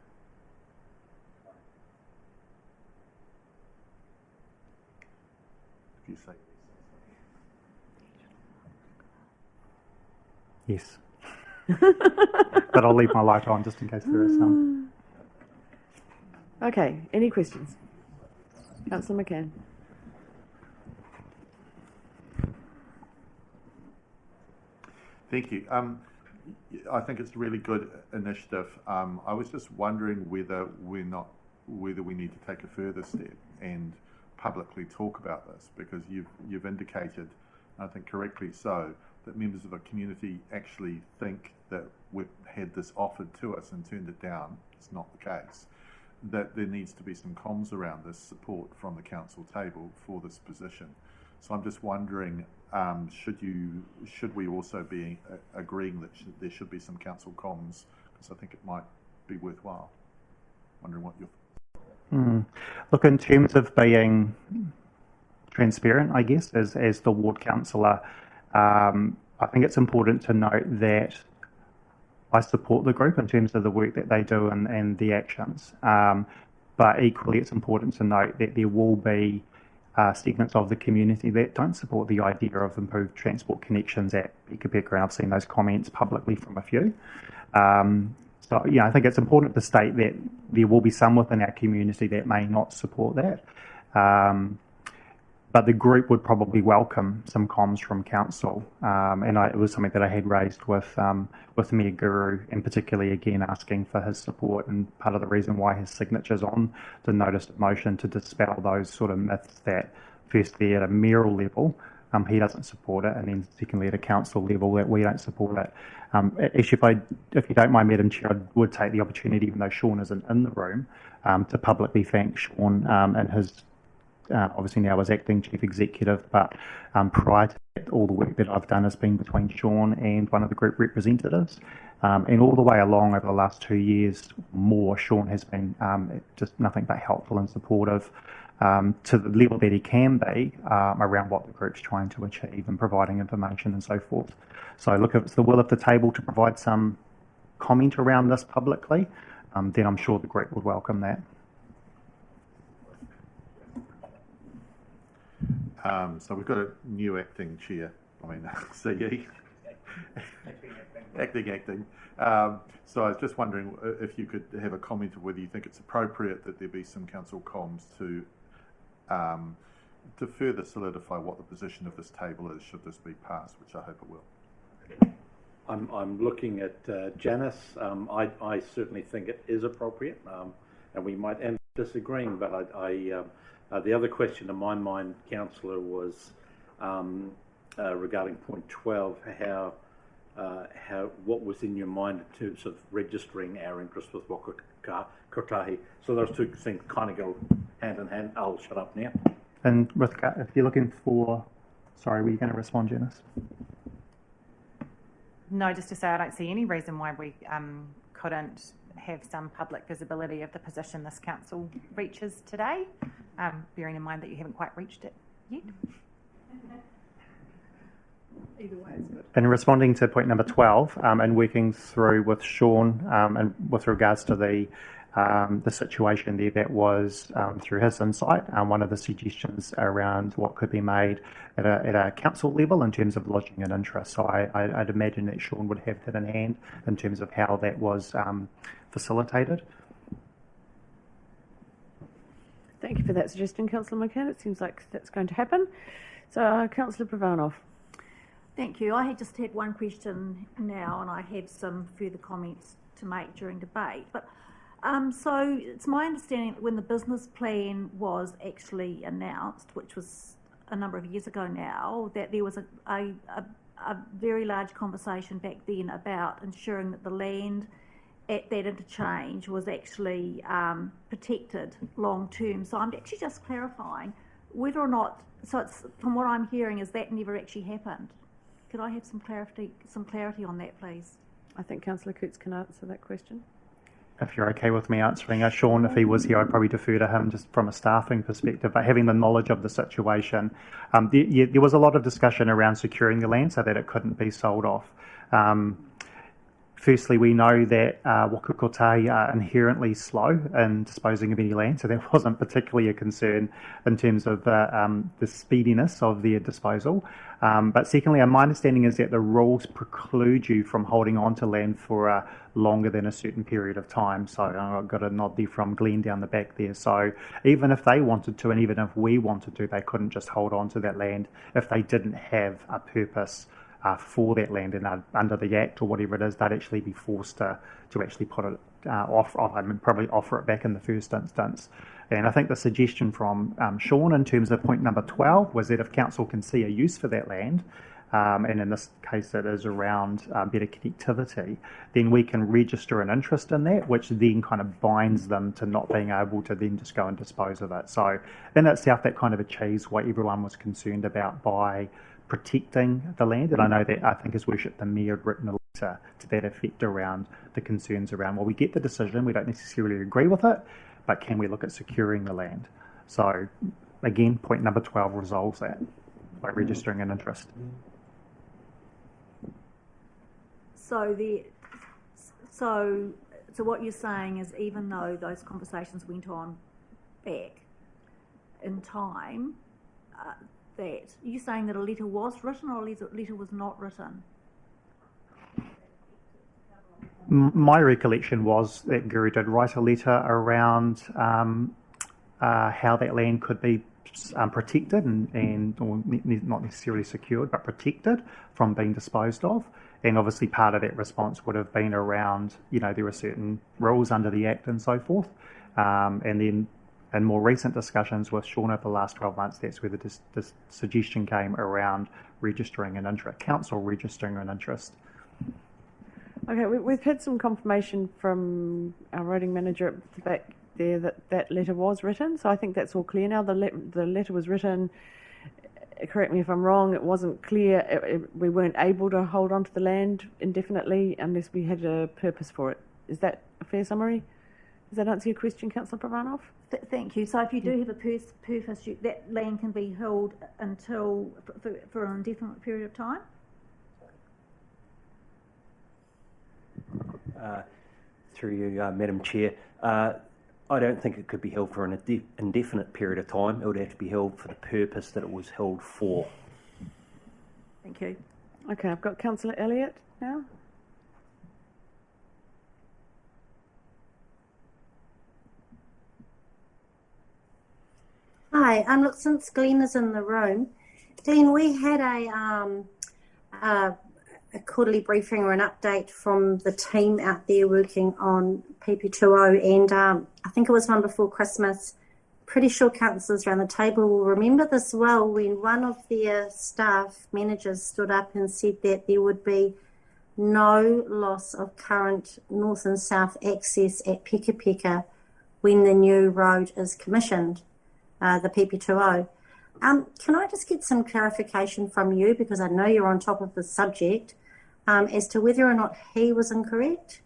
If you say yes. But I'll leave my light on just in case there is some. Okay, any questions? Councillor McCann. Thank you. I think it's a really good initiative. I was just wondering whether we need to take a further step and publicly talk about this, because you've indicated, I think correctly so, that members of the community actually think that we've had this offered to us and turned it down. It's not the case. That there needs to be some comms around this support from the council table for this position. So I'm just wondering, should we also be agreeing that there should be some council comms, because I think it might be worthwhile. Wondering what your Look, in terms of being transparent, I guess, as the ward councillor, I think it's important to note that I support the group in terms of the work that they do and the actions. But equally, it's important to note that there will be segments of the community that don't support the idea of improved transport connections at Peka Peka, and I've seen those comments publicly from a few. So, I think it's important to state that there will be some within our community that may not support that. But the group would probably welcome some comms from council, and it was something that I had raised with Mayor Guru, and particularly again asking for his support, and part of the reason why his signature's on the notice of motion to dispel those sort of myths that firstly at a mayoral level he doesn't support it, and then secondly at a council level that we don't support it. Actually, if you don't mind, Madam Chair, I would take the opportunity, even though Sean isn't in the room, to publicly thank Sean and his obviously now as acting chief executive, but prior to that, all the work that I've done has been between Sean and one of the group representatives. And all the way along over the last 2 years more, Sean has been just nothing but helpful and supportive to the level that he can be around what the group's trying to achieve and providing information and so forth. So look, if it's the will of the table to provide some comment around this publicly, then I'm sure the group would welcome that. So we've got a new acting chair, CE. acting. So I was just wondering if you could have a comment of whether you think it's appropriate that there be some council comms to further solidify what the position of this table is should this be passed, which I hope it will. I'm looking at Janice. I certainly think it is appropriate, and we might end up disagreeing, but the other question in my mind, Councillor, was regarding point 12, what was in your mind in terms of registering our interest with Waka Kotahi. So those two things kind of go hand in hand. I'll shut up now. And with, if you're looking for, sorry, were you going to respond, Janice? No, just to say I don't see any reason why we couldn't have some public visibility of the position this council reaches today, bearing in mind that you haven't quite reached it yet. Either way is good. In responding to point number 12, and working through with Sean, and with regards to the situation there, that was through his insight, one of the suggestions around what could be made at a council level in terms of lodging an interest. So I'd imagine that Sean would have that in hand in terms of how that was facilitated. Thank you for that suggestion, Councillor McCann. It seems like that's going to happen. So, Councillor Pravanov. Thank you. I had just had one question now, and I had some further comments to make during debate. But so it's my understanding that when the business plan was actually announced, which was a number of years ago now, that there was a very large conversation back then about ensuring that the land at that interchange was actually protected long term. So I'm actually just clarifying whether or not, so it's, from what I'm hearing, is that never actually happened. Could I have some clarity on that, please? I think Councillor Coutts can answer that question. If you're okay with me answering, Sean, if he was here, I'd probably defer to him just from a staffing perspective. But having the knowledge of the situation, there was a lot of discussion around securing the land so that it couldn't be sold off. Firstly, we know that Wakakotahi are inherently slow in disposing of any land, so that wasn't particularly a concern in terms of the speediness of their disposal. But secondly, my understanding is that the rules preclude you from holding on to land for longer than a certain period of time. So I've got a nod there from Glenn down the back there. So even if they wanted to, and even if we wanted to, they couldn't just hold on to that land if they didn't have a purpose for that land, and under the Act or whatever it is, they'd actually be forced to actually put it probably offer it back in the first instance. And I think the suggestion from Sean in terms of point number 12 was that if council can see a use for that land, and in this case it is around better connectivity, then we can register an interest in that, which then kind of binds them to not being able to then just go and dispose of it. So in itself, that kind of achieves what everyone was concerned about by protecting the land. And I know that, I think His Worship the Mayor had written a letter to that effect around the concerns around, well, we get the decision, we don't necessarily agree with it, but can we look at securing the land? So again, point number 12 resolves that by registering an interest. So what you're saying is, even though those conversations went on back in time, that you're saying that a letter was written or a letter was not written? My recollection was that Guru did write a letter around how that land could be protected and or not necessarily secured, but protected from being disposed of. And obviously part of that response would have been around, there were certain rules under the Act and so forth. And then in more recent discussions with Sean over the last 12 months, that's where the suggestion came around registering an interest, council registering an interest. Okay, we've had some confirmation from our writing manager at the back there that letter was written, so I think that's all clear now. The letter was written. Correct me if I'm wrong, it wasn't clear. We weren't able to hold on to the land indefinitely unless we had a purpose for it. Is that a fair summary? Does that answer your question, Councillor Pravanov? Thank you. So if you do have a purpose, that land can be held until for an indefinite period of time? Through you, Madam Chair. I don't think it could be held for an indefinite period of time. It would have to be held for the purpose that it was held for. Thank you. Okay, I've got Councillor Elliott now. Hi, look, since Glenn is in the room, Glenn, we had a quarterly briefing or an update from the team out there working on PP20, and I think it was one before Christmas. Pretty sure councillors around the table will remember this well, when one of their staff managers stood up and said that there would be no loss of current north and south access at Peka Peka when the new road is commissioned, the PP20. Can I just get some clarification from you, because I know you're on top of the subject, as to whether or not he was incorrect?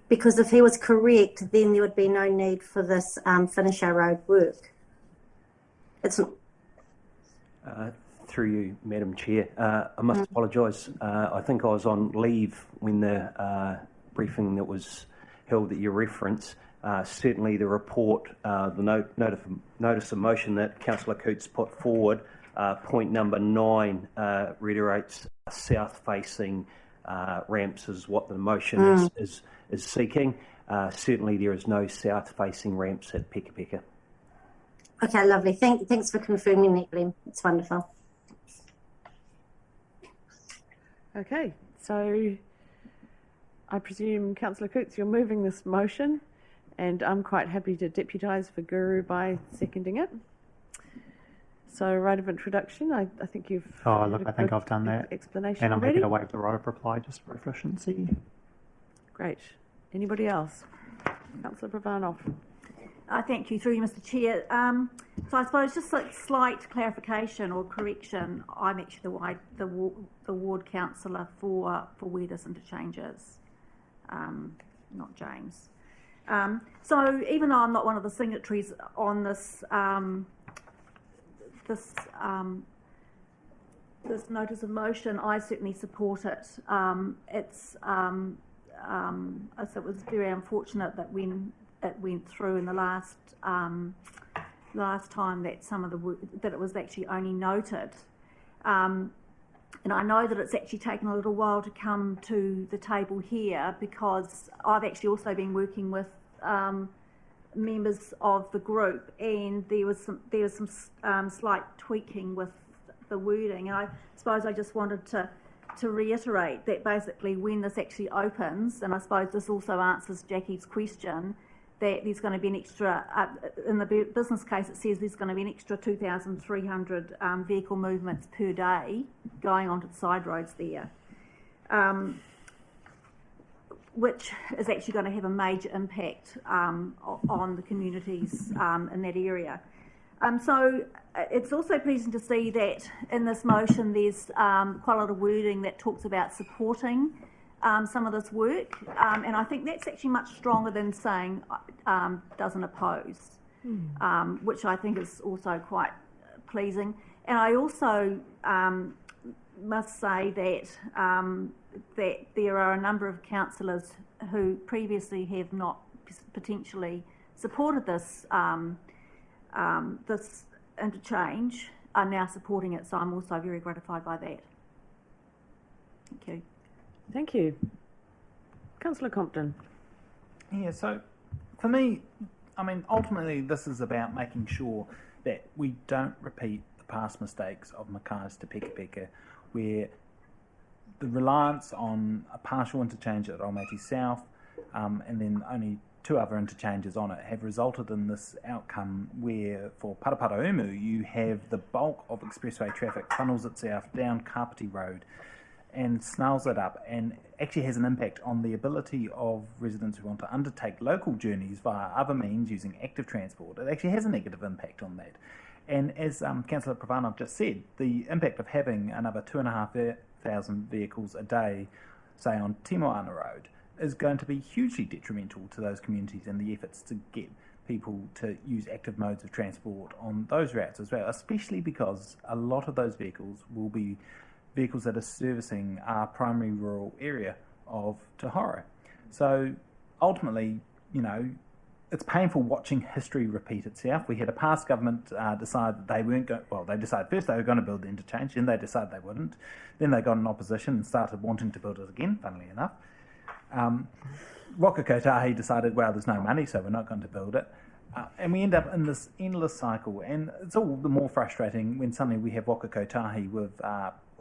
Because if he was correct, then there would be no need for this finish our road work. It's not. Through you, Madam Chair. I must apologise. I think I was on leave when the briefing that was held that you reference. Certainly the report, the notice of motion that Councillor Cootes put forward, point number 9 reiterates south-facing ramps is what the motion is seeking. Certainly there is no south-facing ramps at Peka Peka. Okay, lovely. Thanks for confirming that, Glenn. It's wonderful. Okay, so I presume, Councillor Cootes, you're moving this motion, and I'm quite happy to deputise for Guru by seconding it. So, right of introduction, I think you've... Oh, look, I think I've done that. Explanation and I'm already. happy to waive the right of reply just for efficiency. Great. Anybody else? Councillor Pravanov. Thank you, through you, Mr. Chair. So I suppose just a slight clarification or correction. I'm actually the ward councillor for where this interchange is, not James. So even though I'm not one of the signatories on this this notice of motion, I certainly support it. So it was very unfortunate that when it went through in the last time that that it was actually only noted, and I know that it's actually taken a little while to come to the table here because I've actually also been working with members of the group, and there was some slight tweaking with the wording, and I suppose I just wanted to reiterate that basically when this actually opens, and I suppose this also answers Jackie's question, that there's going to be an extra, in the business case it says there's going to be an extra 2,300 vehicle movements per day going onto the side roads there, which is actually going to have a major impact on the communities in that area. So it's also pleasing to see that in this motion there's quite a lot of wording that talks about supporting some of this work, and I think that's actually much stronger than saying doesn't oppose, which I think is also quite pleasing. And I also must say that that there are a number of councillors who previously have not potentially supported this this interchange are now supporting it, so I'm also very gratified by that. Thank you. Thank you. Councillor Compton. Yeah, so for me, I mean, ultimately this is about making sure that we don't repeat the past mistakes of Mackay's to Peka Peka, where the reliance on a partial interchange at Almaty South and then only 2 other interchanges on it have resulted in this outcome where for Paraparaumu you have the bulk of expressway traffic funnels itself down Kapiti Road and snails it up, and actually has an impact on the ability of residents who want to undertake local journeys via other means using active transport. It actually has a negative impact on that. And as Councillor Pravanov just said, the impact of having another 2,500 vehicles a day, say on Timoana Road, is going to be hugely detrimental to those communities and the efforts to get people to use active modes of transport on those routes as well, especially because a lot of those vehicles will be vehicles that are servicing our primary rural area of Te Horo. So ultimately, you know, it's painful watching history repeat itself. We had a past government decide that they weren't going, well, they decided first they were going to build the interchange, then they decided they wouldn't. Then they got in opposition and started wanting to build it again, funnily enough. Waka Kotahi decided, well, there's no money, so we're not going to build it. And we end up in this endless cycle, and it's all the more frustrating when suddenly we have Waka Kotahi with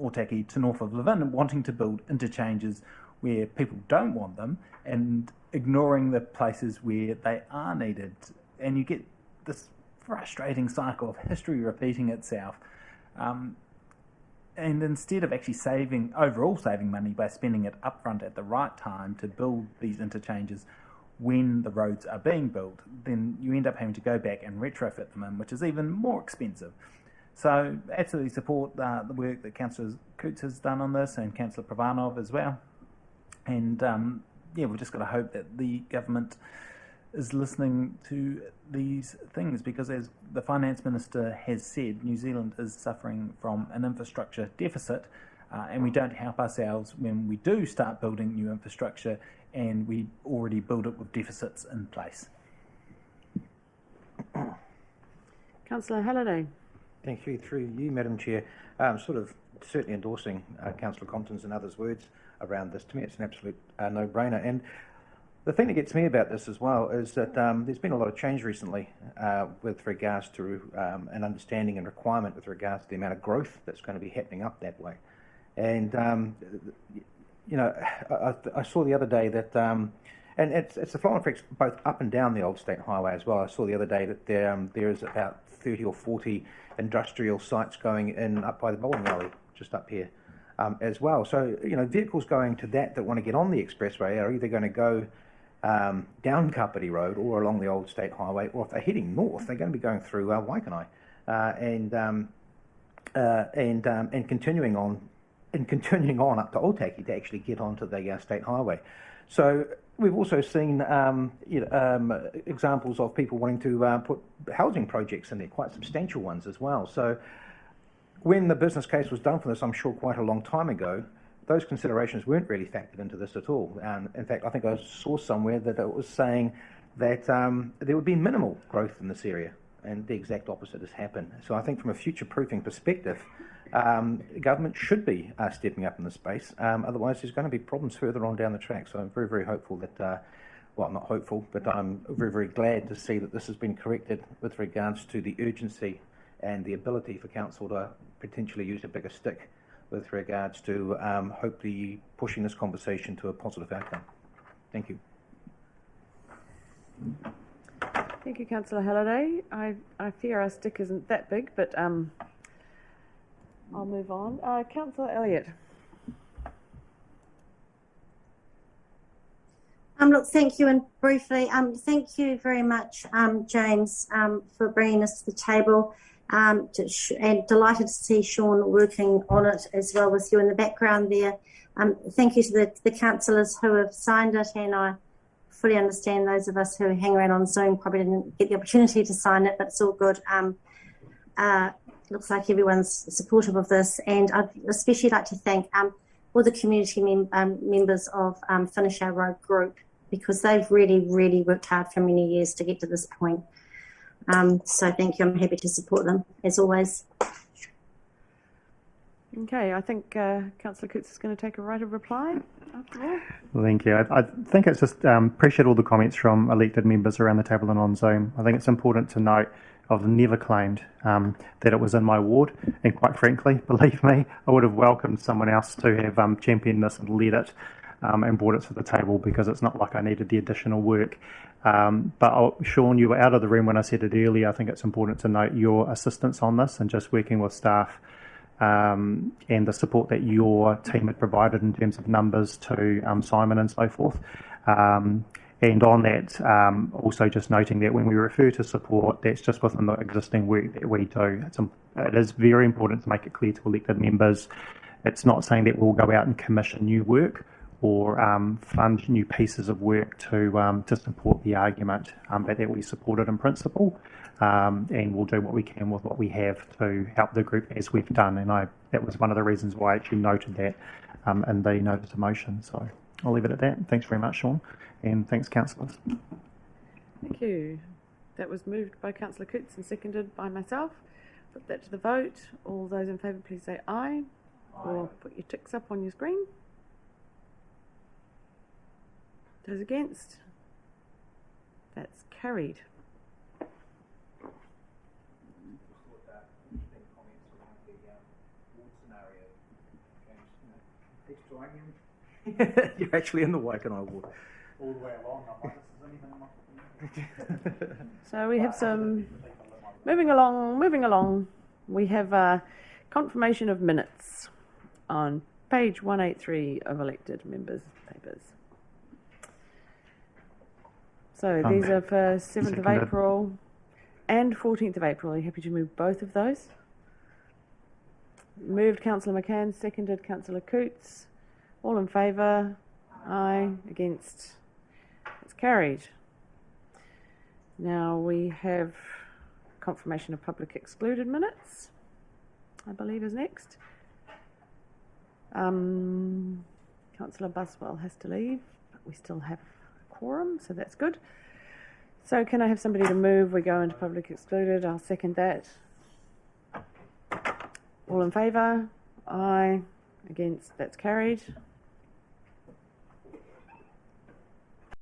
Otaki to north of Levin wanting to build interchanges where people don't want them and ignoring the places where they are needed. And you get this frustrating cycle of history repeating itself. And instead of actually overall saving money by spending it upfront at the right time to build these interchanges when the roads are being built, then you end up having to go back and retrofit them in, which is even more expensive. So absolutely support the work that Councillor Cootes has done on this and Councillor Pravanov as well. And yeah, we've just got to hope that the government is listening to these things, because as the Finance Minister has said, New Zealand is suffering from an infrastructure deficit, and we don't help ourselves when we do start building new infrastructure and we already build it with deficits in place. Councillor Halliday. Thank you. Through you, Madam Chair, sort of certainly endorsing Councillor Compton's and others' words around this. To me, it's an absolute no-brainer. And the thing that gets me about this as well is that there's been a lot of change recently with regards to an understanding and requirement with regards to the amount of growth that's going to be happening up that way. And, you know, I saw the other day that, and it's a flow-on effect both up and down the Old State Highway as well. I saw the other day that there is about 30 or 40 industrial sites going in up by the bowling alley, just up here as well. So, you know, vehicles going to that want to get on the expressway are either going to go down Kapiti Road or along the Old State Highway, or if they're heading north, they're going to be going through Waikanai and continuing on up to Otaki to actually get onto the State Highway. So we've also seen examples of people wanting to put housing projects in there, quite substantial ones as well. So when the business case was done for this, I'm sure quite a long time ago, those considerations weren't really factored into this at all. In fact, I think I saw somewhere that it was saying that there would be minimal growth in this area, and the exact opposite has happened. So I think from a future-proofing perspective, government should be stepping up in this space. Otherwise, there's going to be problems further on down the track. So I'm very, very hopeful that, well, not hopeful, but I'm very, very glad to see that this has been corrected with regards to the urgency and the ability for council to potentially use a bigger stick with regards to hopefully pushing this conversation to a positive outcome. Thank you. Thank you, Councillor Halliday. I fear our stick isn't that big, but I'll move on. Councillor Elliott. Look, thank you, and briefly, thank you very much, James, for bringing this to the table. And delighted to see Sean working on it as well with you in the background there. Thank you to the councillors who have signed it, and I fully understand those of us who hang around on Zoom probably didn't get the opportunity to sign it, but it's all good. Looks like everyone's supportive of this, and I'd especially like to thank all the community members of Finish Our Road group, because they've really, really worked hard for many years to get to this point. So thank you. I'm happy to support them, as always. Okay, I think Councillor Coots is going to take a right of reply after all. Thank you. I think it's just appreciate all the comments from elected members around the table and on Zoom. I think it's important to note I've never claimed that it was in my ward, and quite frankly, believe me, I would have welcomed someone else to have championed this and led it and brought it to the table, because it's not like I needed the additional work. But Sean, you were out of the room when I said it earlier. I think it's important to note your assistance on this and just working with staff and the support that your team had provided in terms of numbers to Simon and so forth. And on that, also just noting that when we refer to support, that's just within the existing work that we do. It is very important to make it clear to elected members. It's not saying that we'll go out and commission new work or fund new pieces of work to support the argument, but that we support it in principle, and we'll do what we can with what we have to help the group as we've done. And that was one of the reasons why I actually noted that in the notice of motion. So I'll leave it at that. Thanks very much, Sean, and thanks, councillors. Thank you. That was moved by Councillor Coots and seconded by myself. Put that to the vote. All those in favour, please say aye. Or put your ticks up on your screen. Those against? That's carried. You're actually in the Waikanai ward. All the way along, I'm like, this isn't even So we have some, moving along, we have confirmation of minutes on page 183 of elected members' papers. So these are for 7th of April and 14th of April. Are you happy to move both of those? Moved Councillor McCann, seconded Councillor Coots. All in favour? Aye. Against? It's carried. Now we have confirmation of public excluded minutes, I believe is next. Councillor Buswell has to leave, but we still have a quorum, so that's good. So can I have somebody to move? We go into public excluded. I'll second that. All in favour? Aye. Against? That's carried.